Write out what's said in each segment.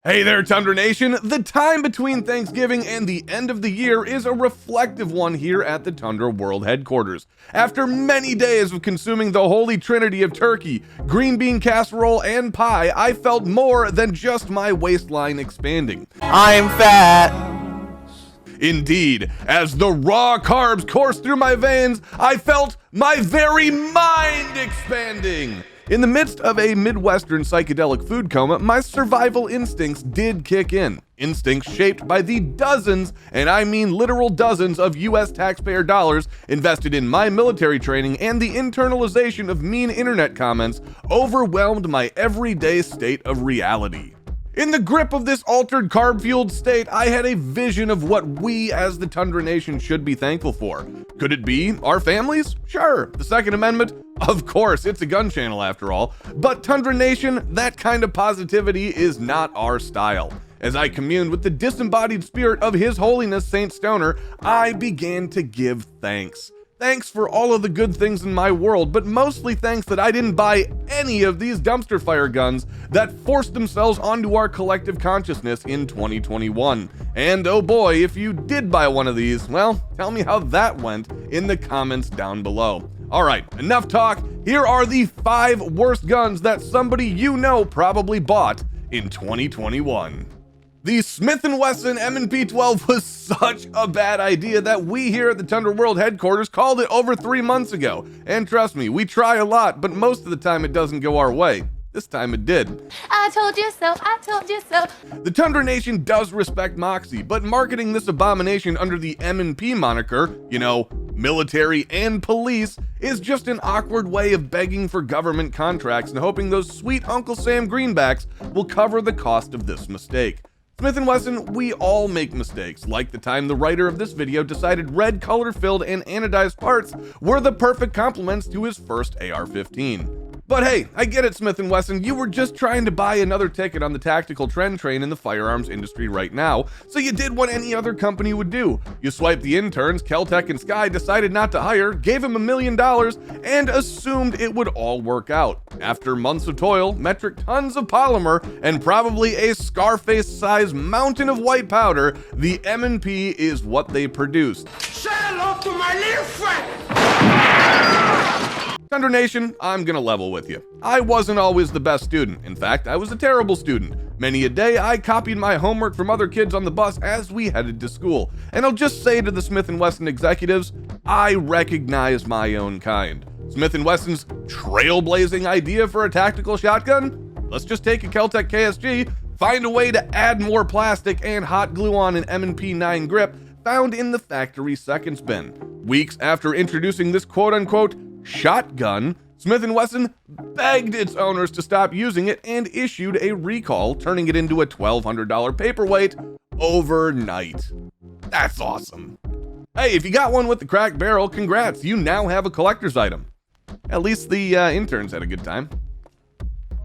Hey there, Tundra Nation! The time between Thanksgiving and the end of the year is a reflective one here at the Tundra World Headquarters. After many days of consuming the holy trinity of turkey, green bean casserole, and pie, I felt more than just my waistline expanding. I'm fat. Indeed, as the raw carbs coursed through my veins, I felt my very mind expanding. In the midst of a Midwestern psychedelic food coma, my survival instincts did kick in. Instincts shaped by the dozens, and I mean literal dozens, of US taxpayer dollars invested in my military training, and the internalization of mean internet comments overwhelmed my everyday state of reality. In the grip of this altered carb-fueled state, I had a vision of what we as the Tundra Nation should be thankful for. Could it be our families? Sure. The Second Amendment? Of course, it's a gun channel after all. But Tundra Nation, that kind of positivity is not our style. As I communed with the disembodied spirit of His Holiness Saint Stoner, I began to give thanks. Thanks for all of the good things in my world, but mostly thanks that I didn't buy any of these dumpster fire guns that forced themselves onto our collective consciousness in 2021. And oh boy, if you did buy one of these, well, tell me how that went in the comments down below. Alright, enough talk. Here are the 5 worst guns that somebody you know probably bought in 2021. The Smith Wesson M P12 was such a bad idea that we here at the Tundra World Headquarters called it over 3 months ago. And trust me, we try a lot, but most of the time it doesn't go our way. This time it did. I told you so, I told you so. The Tundra Nation does respect Moxie, but marketing this abomination under the M&P moniker, you know, military and police, is just an awkward way of begging for government contracts and hoping those sweet Uncle Sam greenbacks will cover the cost of this mistake. Smith & Wesson, we all make mistakes, like the time the writer of this video decided red color-filled and anodized parts were the perfect complements to his first AR-15. But hey, I get it, Smith & Wesson, you were just trying to buy another ticket on the tactical trend train in the firearms industry right now, so you did what any other company would do. You swiped the interns Kel-Tec and Sky decided not to hire, gave him $1 million, and assumed it would all work out. After months of toil, metric tons of polymer, and probably a Scarface-sized mountain of white powder, the M&P is what they produced. Say hello to my little friend! Tundra Nation, I'm gonna level with you. I wasn't always the best student. In fact, I was a terrible student. Many a day, I copied my homework from other kids on the bus as we headed to school. And I'll just say to the Smith & Wesson executives, I recognize my own kind. Smith & Wesson's trailblazing idea for a tactical shotgun? Let's just take a Kel-Tec KSG, find a way to add more plastic, and hot glue on an M&P 9 grip found in the factory seconds bin. Weeks after introducing this quote-unquote shotgun, Smith & Wesson begged its owners to stop using it and issued a recall, turning it into a $1,200 paperweight overnight. That's awesome. Hey, if you got one with the cracked barrel, congrats, you now have a collector's item. At least the interns had a good time.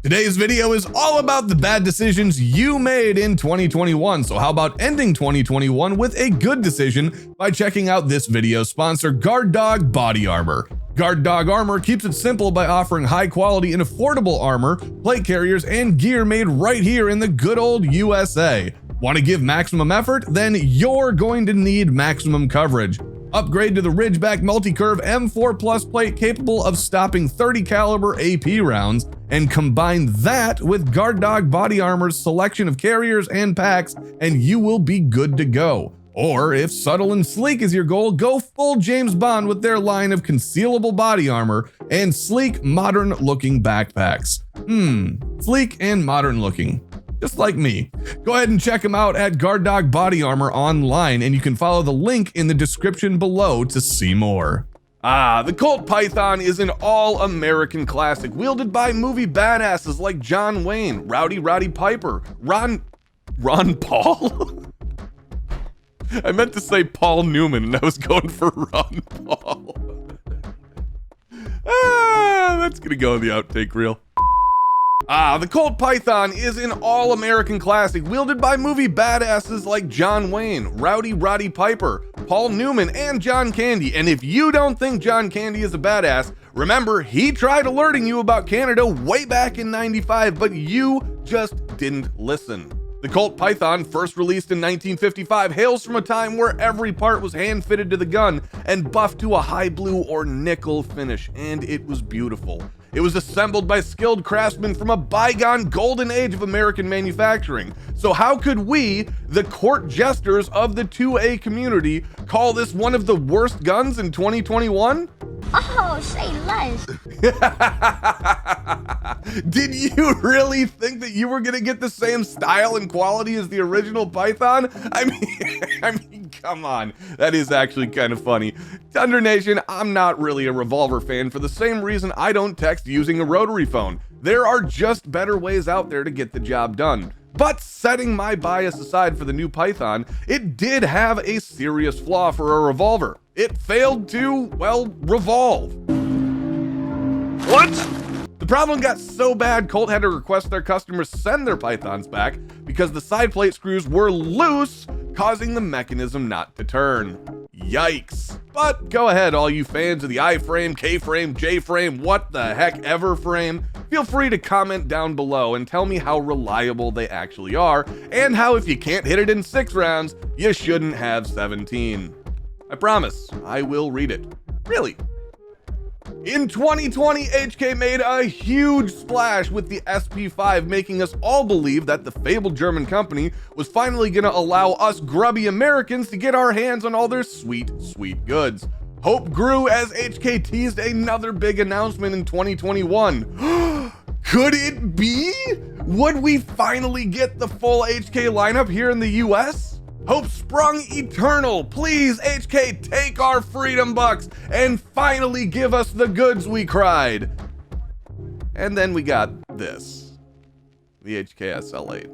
Today's video is all about the bad decisions you made in 2021, so how about ending 2021 with a good decision by checking out this video's sponsor, Guard Dog Body Armor. Guard Dog Armor keeps it simple by offering high quality and affordable armor, plate carriers, and gear made right here in the good old USA. Want to give maximum effort? Then you're going to need maximum coverage. Upgrade to the Ridgeback Multi-Curve M4 Plus plate capable of stopping 30 caliber AP rounds, and combine that with Guard Dog Body Armor's selection of carriers and packs, and you will be good to go. Or if subtle and sleek is your goal, go full James Bond with their line of concealable body armor and sleek, modern looking backpacks. Sleek and modern looking. Just like me. Go ahead and check them out at Guard Dog Body Armor online, and you can follow the link in the description below to see more. The Colt Python is an all-American classic wielded by movie badasses like John Wayne, Rowdy Piper, Ron Paul? I meant to say Paul Newman, and I was going for Ron Paul. That's gonna go in the outtake reel. The Colt Python is an all-American classic wielded by movie badasses like John Wayne, Rowdy Piper, Paul Newman, and John Candy. And if you don't think John Candy is a badass, remember, he tried alerting you about Canada way back in '95, but you just didn't listen. The Colt Python, first released in 1955, hails from a time where every part was hand-fitted to the gun and buffed to a high blue or nickel finish, and it was beautiful. It was assembled by skilled craftsmen from a bygone golden age of American manufacturing. So how could we, the court jesters of the 2A community, call this one of the worst guns in 2021? Oh, say less. Did you really think that you were gonna get the same style and quality as the original Python? I mean, come on. That is actually kind of funny. Tundra Nation, I'm not really a revolver fan for the same reason I don't text using a rotary phone. There are just better ways out there to get the job done. But setting my bias aside for the new Python, it did have a serious flaw for a revolver. It failed to, well, revolve. What? The problem got so bad, Colt had to request their customers send their Pythons back because the side plate screws were loose, causing the mechanism not to turn. Yikes. But go ahead, all you fans of the I-frame, K-frame, J-frame, what the heck ever frame, feel free to comment down below and tell me how reliable they actually are, and how if you can't hit it in 6 rounds, you shouldn't have 17. I promise, I will read it. Really. In 2020, HK made a huge splash with the SP5, making us all believe that the fabled German company was finally gonna allow us grubby Americans to get our hands on all their sweet, sweet goods. Hope grew as HK teased another big announcement in 2021. Could it be? Would we finally get the full HK lineup here in the US? Hope sprung eternal. Please, HK, take our freedom bucks and finally give us the goods we cried. And then we got this, the Hks L8.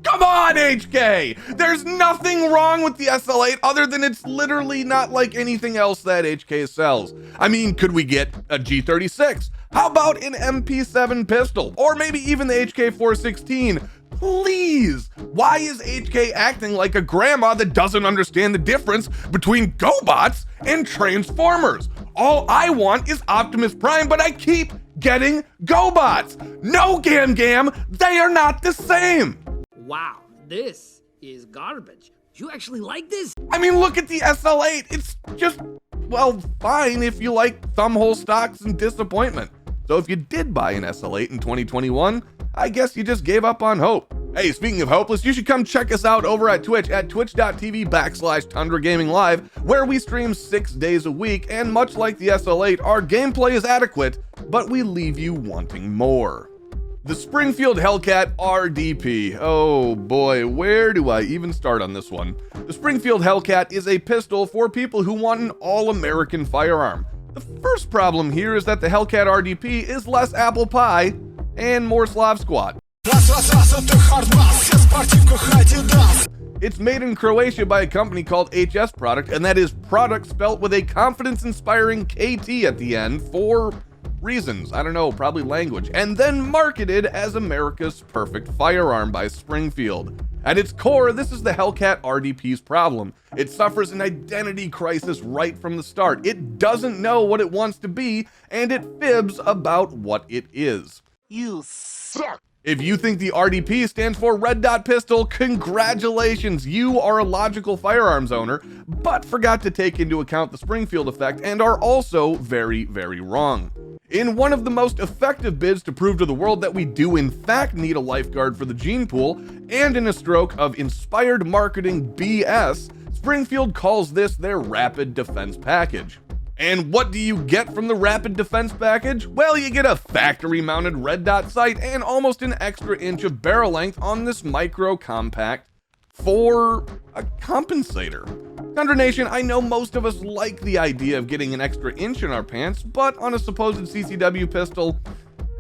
Come on, HK! There's nothing wrong with the SL8 other than it's literally not like anything else that HK sells. I mean, could we get a G36? How about an MP7 pistol? Or maybe even the HK416? Please! Why is HK acting like a grandma that doesn't understand the difference between GoBots and Transformers? All I want is Optimus Prime, but I keep getting GoBots! No, Gam Gam, they are not the same! Wow, this is garbage. You actually like this? I mean, look at the SL8. It's just, well, fine if you like thumbhole stocks and disappointment. So if you did buy an SL8 in 2021, I guess you just gave up on hope. Hey, speaking of hopeless, you should come check us out over at Twitch at twitch.tv/Tundra Gaming Live, where we stream 6 days a week, and much like the SL8, our gameplay is adequate, but we leave you wanting more. The Springfield Hellcat Rdp. Oh boy, where do I even start on this one? The Springfield Hellcat is a pistol for people who want an all-American firearm. The first problem here is that the Hellcat Rdp is less apple pie and more Slav squat. It's made in Croatia by a company called HS Product, and that is product spelt with a confidence-inspiring KT at the end for reasons, I don't know, probably language, and then marketed as America's perfect firearm by Springfield. At its core, this is the Hellcat Rdp's problem. It suffers an identity crisis right from the start. It doesn't know what it wants to be, and it fibs about what it is. You suck. If you think the RDP stands for Red Dot Pistol, congratulations, you are a logical firearms owner, but forgot to take into account the Springfield effect and are also very, very wrong. In one of the most effective bids to prove to the world that we do in fact need a lifeguard for the gene pool, and in a stroke of inspired marketing BS, Springfield calls this their Rapid Defense Package. And what do you get from the Rapid Defense Package? Well, you get a factory-mounted red dot sight and almost an extra inch of barrel length on this micro compact for a compensator. Tundra Nation, I know most of us like the idea of getting an extra inch in our pants, but on a supposed CCW pistol,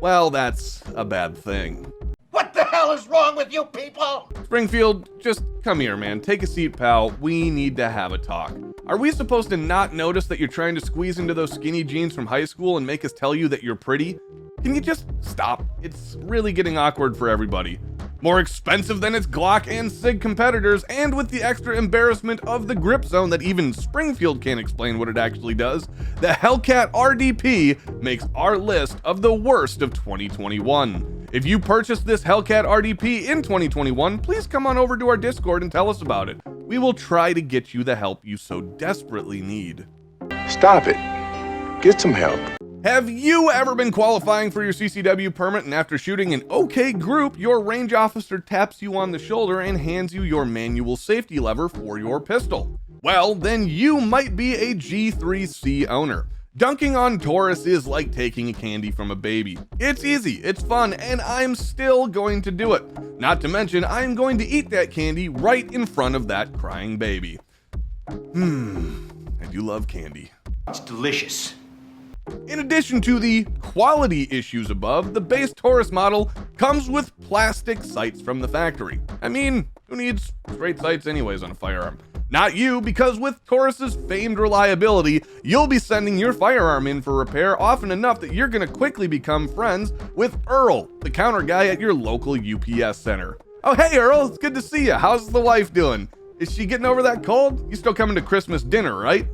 well, that's a bad thing. What the hell is wrong with you people? Springfield, just come here, man. Take a seat, pal. We need to have a talk. Are we supposed to not notice that you're trying to squeeze into those skinny jeans from high school and make us tell you that you're pretty? Can you just stop? It's really getting awkward for everybody. More expensive than its Glock and SIG competitors, and with the extra embarrassment of the grip zone that even Springfield can't explain what it actually does, the Hellcat Rdp makes our list of the worst of 2021. If you purchased this Hellcat Rdp in 2021, please come on over to our Discord and tell us about it. We will try to get you the help you so desperately need. Stop it. Get some help. Have you ever been qualifying for your CCW permit, and after shooting an okay group, your range officer taps you on the shoulder and hands you your manual safety lever for your pistol? Well, then you might be a G3C owner. Dunking on Taurus is like taking a candy from a baby. It's easy, it's fun, and I'm still going to do it. Not to mention, I'm going to eat that candy right in front of that crying baby. I do love candy. It's delicious. In addition to the quality issues above, the base Taurus model comes with plastic sights from the factory. I mean, who needs straight sights anyways on a firearm? Not you, because with Taurus's famed reliability, you'll be sending your firearm in for repair often enough that you're gonna quickly become friends with Earl, the counter guy at your local UPS center. Oh hey Earl, it's good to see you. How's the wife doing? Is she getting over that cold? You still coming to Christmas dinner, right?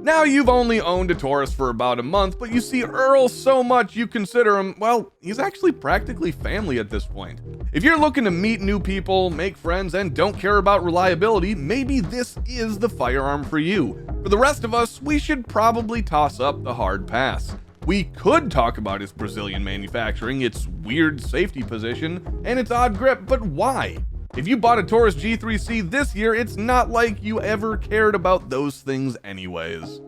Now you've only owned a Taurus for about a month, but you see Earl so much you consider him, well, he's actually practically family at this point. If you're looking to meet new people, make friends, and don't care about reliability, maybe this is the firearm for you. For the rest of us, we should probably toss up the hard pass. We could talk about its Brazilian manufacturing, its weird safety position, and its odd grip, but why? If you bought a Taurus G3C this year, it's not like you ever cared about those things anyways.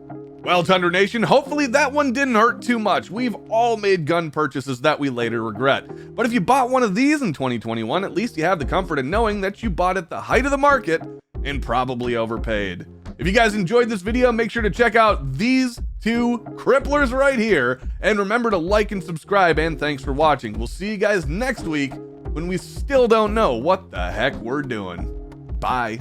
Well, Tundra Nation, hopefully that one didn't hurt too much. We've all made gun purchases that we later regret. But if you bought one of these in 2021, at least you have the comfort in knowing that you bought at the height of the market and probably overpaid. If you guys enjoyed this video, make sure to check out these two cripplers right here. And remember to like and subscribe, and thanks for watching. We'll see you guys next week when we still don't know what the heck we're doing. Bye.